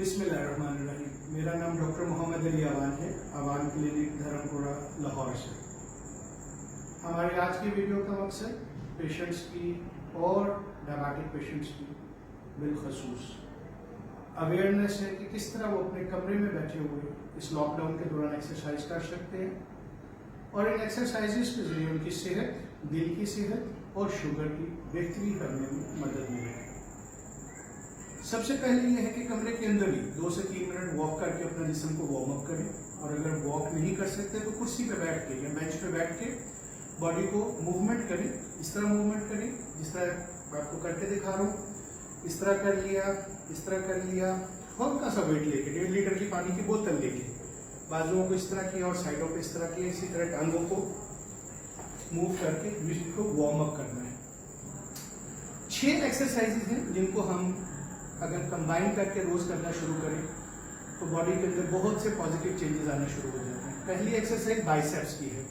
बिस्मिल्लाहिर्रहमानिर्रहीम। मेरा नाम डॉक्टर मोहम्मद अली अवान है। अवान क्लिनिक धर्मपुरा लाहौर से। हमारे आज की वीडियो का मकसद पेशेंट्स की और डायबिटिक पेशेंट्स की बिलखसूस अवेयरनेस है कि किस तरह वो अपने कमरे में बैठे हुए इस लॉकडाउन के दौरान एक्सरसाइज कर सकते हैं और इन एक्सरसाइजेस के जरिए उनकी सेहत, दिल की सेहत और शुगर की बेहतरी करने में मदद मिलेगी। सबसे पहले यह है कि कमरे के अंदर ही 2 से 3 मिनट वॉक करके अपना जिस्म को वार्म अप करें और अगर वॉक नहीं कर सकते तो कुर्सी पे बैठ के या बेंच पे बैठ के बॉडी को मूवमेंट करें। इस तरह मूवमेंट करें जिस तरह मैं आपको करके दिखा रहा हूँ। इस तरह कर लिया, इस तरह कर लिया, हल्का सा वेट लेके 1.5 लीटर की पानी की बोतल लेके बाजुओं को इस तरह किया और साइडों पे इस तरह किया। इसी तरह टांगों को मूव करके जिस्म को वार्म अप करना है। 6 एक्सरसाइजेज हैं जिनको हम अगर कंबाइन करके रोज करना शुरू करें तो बॉडी के अंदर बहुत से पॉजिटिव चेंजेस आने शुरू हो जाते हैं। पहली एक्सरसाइज बाइसेप्स की है।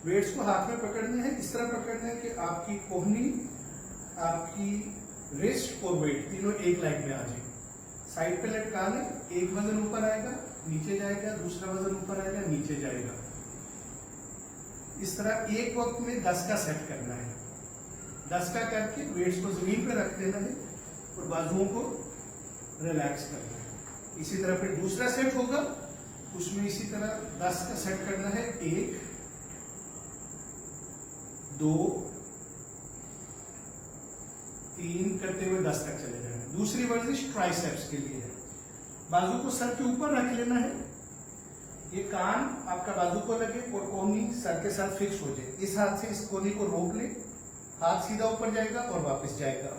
वेट्स को हाथ में पकड़ना है, इस तरह पकड़ना है कि आपकी कोहनी, आपकी रिस्ट और वेट तीनों एक लाइन में आ जाए। साइड पे लटका लें, एक वजन ऊपर आएगा, नीचे जाएगा, दूसरा वजन ऊपर आएगा, नीचे जाएगा। इस तरह एक वक्त में 10 का सेट करना है। 10 का करके वेट्स को जमीन पे रख देना है और बाजुओं को रिलैक्स करना है। इसी तरह फिर दूसरा सेट होगा, उसमें इसी तरह 10 का सेट करना है। 1, 2, 3 करते हुए 10 तक चले जाना। दूसरी वर्जिश ट्राइसेप्स के लिए है। बाजू को सर के ऊपर रख लेना है। ये कान आपका बाजू को लगे और कोहनी सर के साथ फिक्स हो जाए। इस हाथ से इस कोहनी को रोक ले, हाथ सीधा ऊपर जाएगा और वापस जाएगा।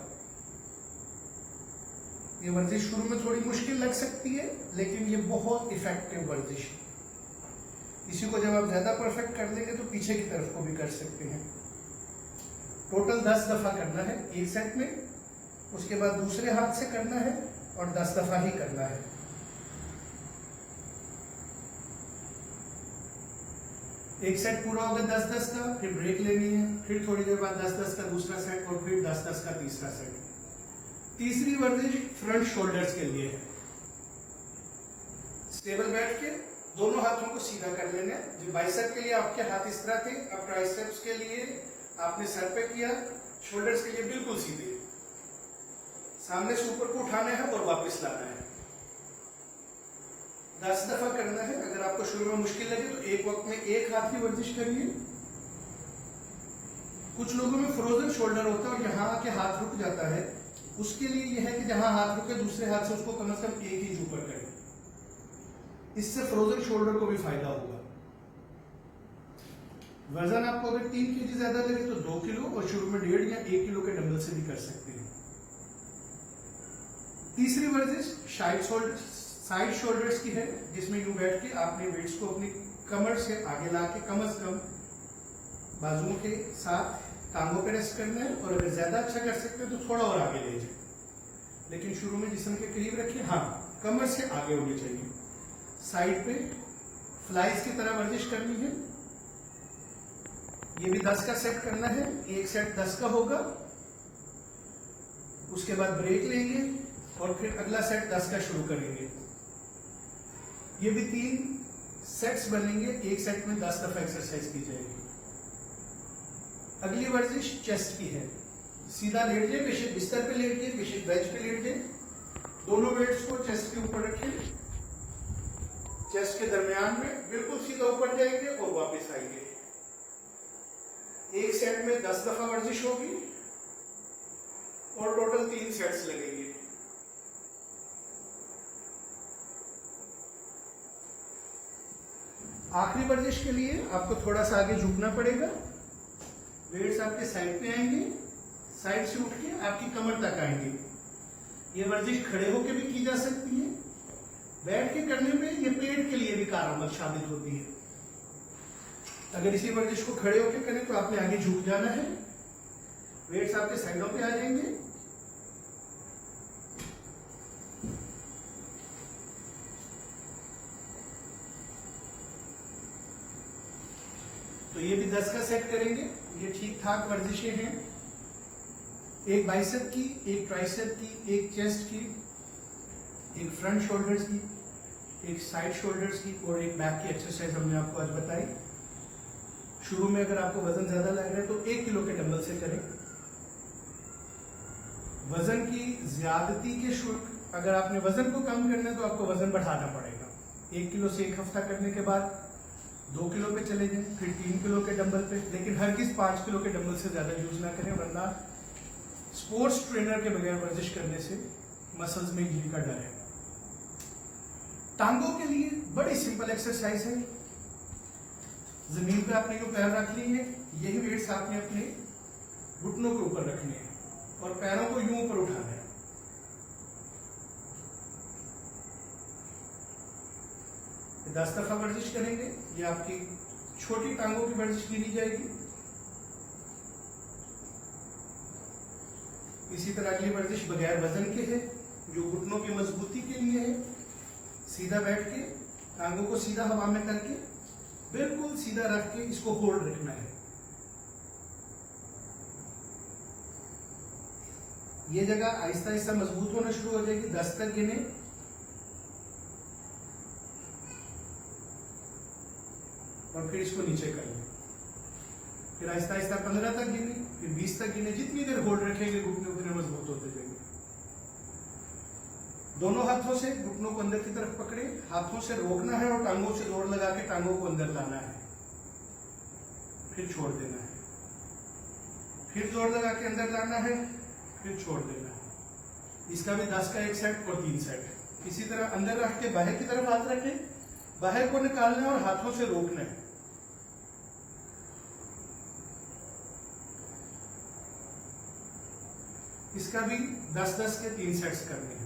ये वर्जिश शुरू में थोड़ी मुश्किल लग सकती है लेकिन ये बहुत इफेक्टिव वर्जिश है। इसी को जब आप ज्यादा परफेक्ट कर लेंगे तो पीछे की तरफ को भी कर सकते हैं। टोटल 10 दफा करना है एक सेट में। उसके बाद दूसरे हाथ से करना है और 10 दफा ही करना है। एक सेट पूरा होगा 10-10 का, फिर ब्रेक लेनी है, फिर थोड़ी देर बाद 10-10 का दूसरा सेट और फिर 10-10 का तीसरा सेट। तीसरी वर्जिश फ्रंट शोल्डर्स के लिए है। स्टेबल बैठ के दोनों हाथों को सीधा कर लेना है। जो बाइसेप के लिए आपके हाथ इस तरह थे, अब ट्राइसेप्स के लिए आपने सर पे किया, शोल्डर्स के लिए बिल्कुल सीधे। सामने से ऊपर को उठाना है और वापस लाना है। 10 दफा करना है। अगर आपको शुरू में मुश्किल लगे तो एक वक्त में एक हाथ की वर्जिश करिए। कुछ लोगों में फ्रोजन शोल्डर होता है और यहाँ आके हाथ रुक जाता है। उसके लिए यह है कि जहां हाथ रुके दूसरे हाथ से उसको कम से कम 1 इंच ऊपर करें। इससे फ्रोजन शोल्डर को भी फायदा होगा। वजन आपको अगर 3 kg ज्यादा लगे तो 2 किलो और शुरू में 1.5 या 1 किलो के डंबल से भी कर सकते हैं। तीसरी वर्जिश साइड शोल्डर्स की है, जिसमें यूं बैठ के आपने वेट्स को अपनी कमर से आगे ला के कम से कम बाजुओं के साथ टांगों पे रेस्ट करना है और अगर ज्यादा अच्छा कर सकते हैं तो थोड़ा और आगे ले जाए, लेकिन शुरू में जिस्म के करीब रखिए। हाँ, कमर से आगे होनी चाहिए। साइड पे फ्लाइज की तरह वर्जिश करनी है। ये भी 10 का सेट करना है। एक सेट 10 का होगा, उसके बाद ब्रेक लेंगे और फिर अगला सेट 10 का शुरू करेंगे। ये भी 3 सेट्स बनेंगे। एक सेट में 10 दफा एक्सरसाइज की जाएगी। अगली वर्जिश चेस्ट की है। सीधा लेट जाए, बेशक बिस्तर पे लेट जाए, बेशक बेंच पे लेट जाए। दोनों वेट्स को चेस्ट के ऊपर रखें। चेस्ट के दरमियान में बिल्कुल सीधा ऊपर जाएंगे और वापस आएंगे। एक सेट में 10 दफा वर्जिश होगी और टोटल 3 सेट्स लगेंगे। आखिरी वर्जिश के लिए आपको थोड़ा सा आगे झुकना पड़ेगा। वेट्स आपके साइड पे आएंगे, साइड से उठ के आपकी कमर तक आएंगे। ये वर्जिश खड़े होकर भी की जा सकती है। बैठ के करने में ये पेट के लिए भी कारगर साबित होती है। अगर इसी वर्जिश को खड़े होकर करें तो आपने आगे झुक जाना है। वेट्स आपके साइडों पे आ जाएंगे। तो ये भी 10 का सेट करेंगे। ये ठीक ठाक वर्जिशें हैं। एक बाइसेप की, एक ट्राइसेप की, एक चेस्ट की एक फ्रंट शोल्डर्स की, एक साइड शोल्डर्स की और एक बैक की एक्सरसाइज हमने आपको आज बताई। शुरू में अगर आपको वजन ज्यादा लग रहा है तो 1 किलो के डंबल से करें। वजन की ज्यादती के शुल्क, अगर आपने वजन को कम करना है तो आपको वजन बढ़ाना पड़ेगा। 1 किलो से 1 हफ्ता करने के बाद 2 किलो पे चले जाएं, फिर 3 किलो के डंबल पे, लेकिन हर किस 5 किलो के डंबल से ज्यादा यूज ना करें, वरना स्पोर्ट्स ट्रेनर के बगैर वर्जिश करने से मसल्स में इंजरी का डर है। टांगों के लिए बड़ी सिंपल एक्सरसाइज है। जमीन पे आपने यूं पैर रख लिए, यही वेट्स आपने अपने घुटनों के ऊपर रखने हैं और पैरों को यूं ऊपर उठाना है। ये 10 दफा वर्जिश करेंगे। ये आपकी छोटी टांगों की वर्जिश गिनी जाएगी। इसी तरह अगली वर्जिश बगैर वजन के है, जो घुटनों की मजबूती के लिए है। सीधा बैठ के टांगों को सीधा हवा में करके बिल्कुल सीधा रख के इसको होल्ड रखना है। ये जगह आहिस्ता आहिस्ता मजबूत होना शुरू हो जाएगी। 10 तक गिने, और फिर इसको नीचे कर लें। फिर आहिस्ता आहिस्ता 15 तक गिने, फिर 20 तक गिने। जितनी देर होल्ड रखेंगे घुटने उतने मजबूत होते जाएंगे। दोनों हाथों से घुटनों को अंदर की तरफ पकड़े, हाथों से रोकना है और टांगों से जोर लगा के टांगों को अंदर लाना है, फिर छोड़ देना है, फिर जोर लगा के अंदर लाना है, फिर छोड़ देना है। इसका भी 10 का 1 सेट और 3 सेट। इसी तरह अंदर रख के बाहर की तरफ हाथ रखें, बाहर को निकालना है और हाथों से रोकना है। इसका भी 10-10 के 3 सेट्स करने हैं।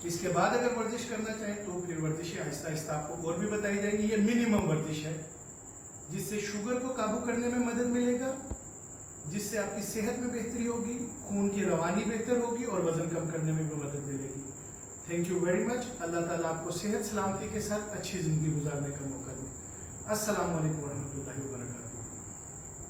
इसके बाद अगर वर्जिश करना चाहें तो फिर वर्जिशें आहिस्ता आहिस्ता आपको और भी बताई जाएगी। ये मिनिमम वर्जिश है, जिससे शुगर को काबू करने में मदद मिलेगा, जिससे आपकी सेहत में बेहतरी होगी, खून की रवानी बेहतर होगी और वजन कम करने में भी मदद मिलेगी। Thank you very much. अल्लाह ताला आपको सेहत सलामती के साथ अच्छी जिंदगी गुजारने का मौका दे। अस्सलाम वालेकुम रहमतुल्लाहि व बरकातहू।